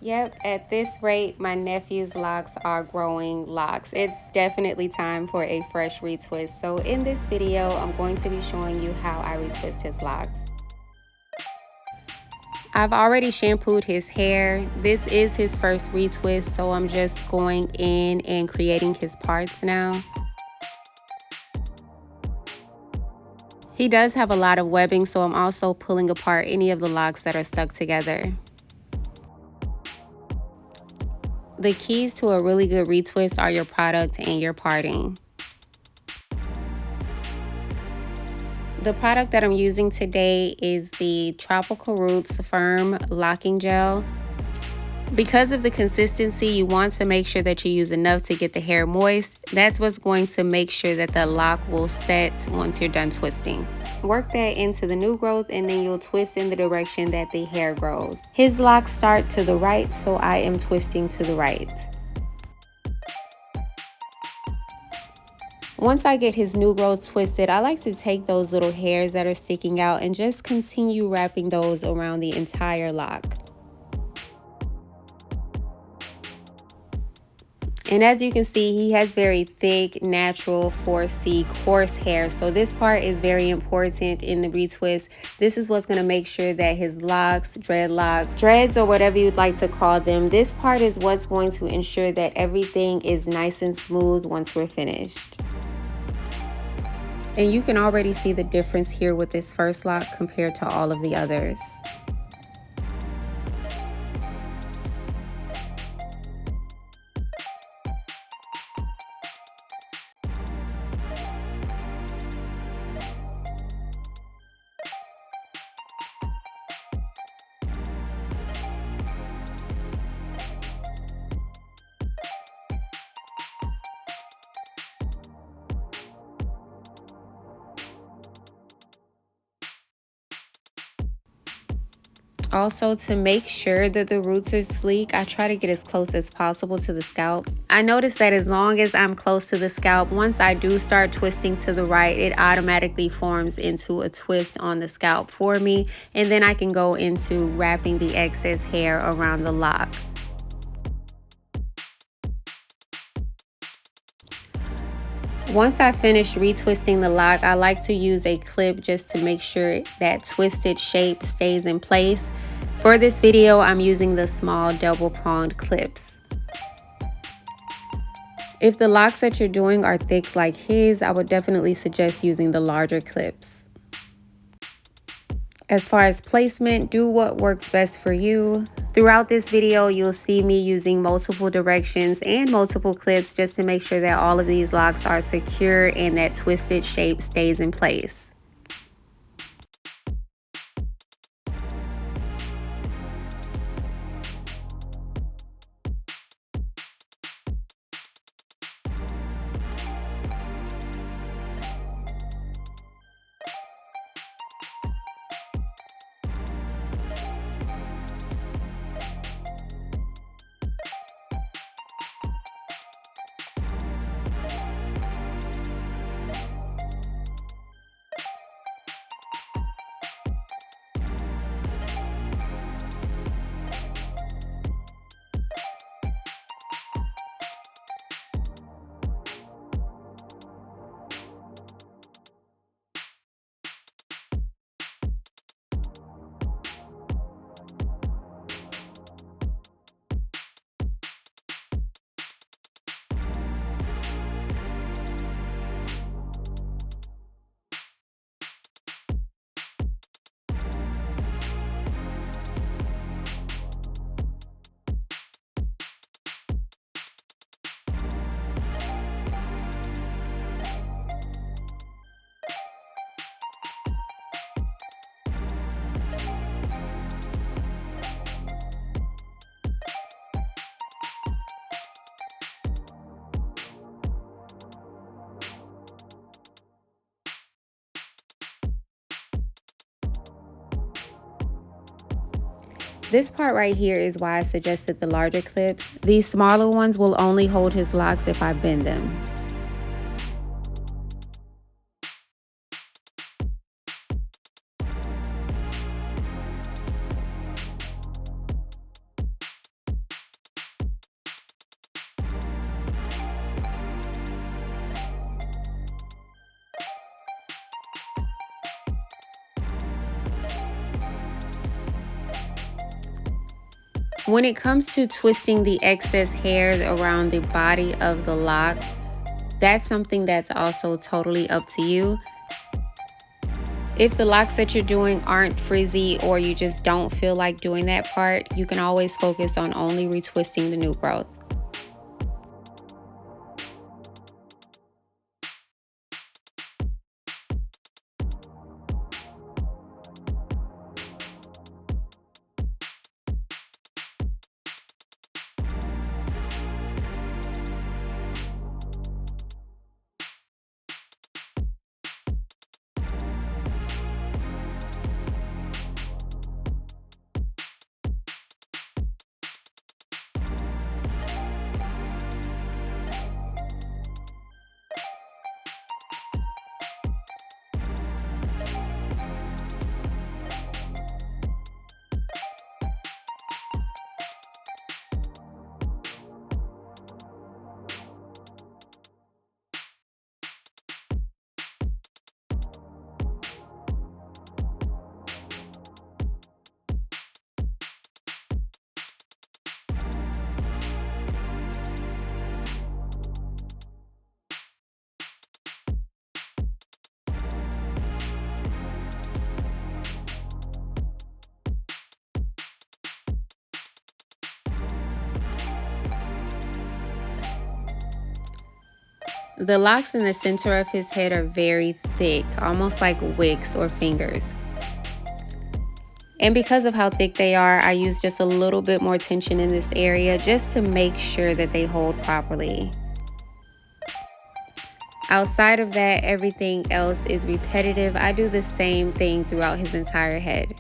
Yep, at this rate, my nephew's locks are growing locks. It's definitely time for a fresh retwist. So in this video, I'm going to be showing you how I retwist his locks. I've already shampooed his hair. This is his first retwist, so I'm just going in and creating his parts now. He does have a lot of webbing, so I'm also pulling apart any of the locks that are stuck together. The keys to a really good retwist are your product and your parting. The product that I'm using today is the Tropical Roots Firm Locking Gel. Because of the consistency, you want to make sure that you use enough to get the hair moist. That's what's going to make sure that the lock will set once you're done twisting. Work that into the new growth and then you'll twist in the direction that the hair grows. His locks start to the right, so I am twisting to the right. Once I get his new growth twisted, I like to take those little hairs that are sticking out and just continue wrapping those around the entire lock. And as you can see, he has very thick, natural 4C coarse hair. So this part is very important in the retwist. This is what's going to make sure that his locks, dreadlocks, dreads, or whatever you'd like to call them, this part is what's going to ensure that everything is nice and smooth once we're finished. And you can already see the difference here with this first lock compared to all of the others. Also, to make sure that the roots are sleek, I try to get as close as possible to the scalp. I notice that as long as I'm close to the scalp, once I do start twisting to the right, it automatically forms into a twist on the scalp for me, and then I can go into wrapping the excess hair around the lock. Once I finish retwisting the lock, I like to use a clip just to make sure that twisted shape stays in place. For this video, I'm using the small double pronged clips. If the locks that you're doing are thick like his, I would definitely suggest using the larger clips. As far as placement, do what works best for you. Throughout this video, you'll see me using multiple directions and multiple clips just to make sure that all of these locks are secure and that twisted shape stays in place. This part right here is why I suggested the larger clips. These smaller ones will only hold his locks if I bend them. When it comes to twisting the excess hairs around the body of the lock, that's something that's also totally up to you. If the locks that you're doing aren't frizzy or you just don't feel like doing that part, you can always focus on only retwisting the new growth. The locks in the center of his head are very thick, almost like wicks or fingers. And because of how thick they are, I use just a little bit more tension in this area just to make sure that they hold properly. Outside of that, everything else is repetitive. I do the same thing throughout his entire head.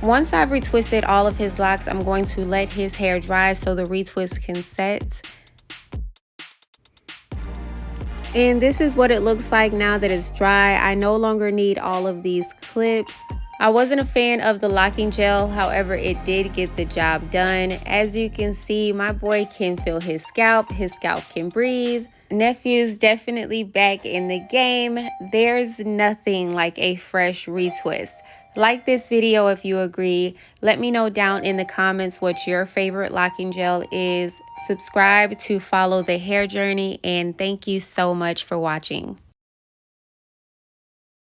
Once I've retwisted all of his locks, I'm going to let his hair dry so the retwist can set. And this is what it looks like now that it's dry. I no longer need all of these clips. I wasn't a fan of the locking gel, however, it did get the job done. As you can see, my boy can feel his scalp can breathe. Nephew's definitely back in the game. There's nothing like a fresh retwist. Like this video if you agree. Let me know down in the comments what your favorite locking gel is. Subscribe to follow the hair journey, and thank you so much for watching.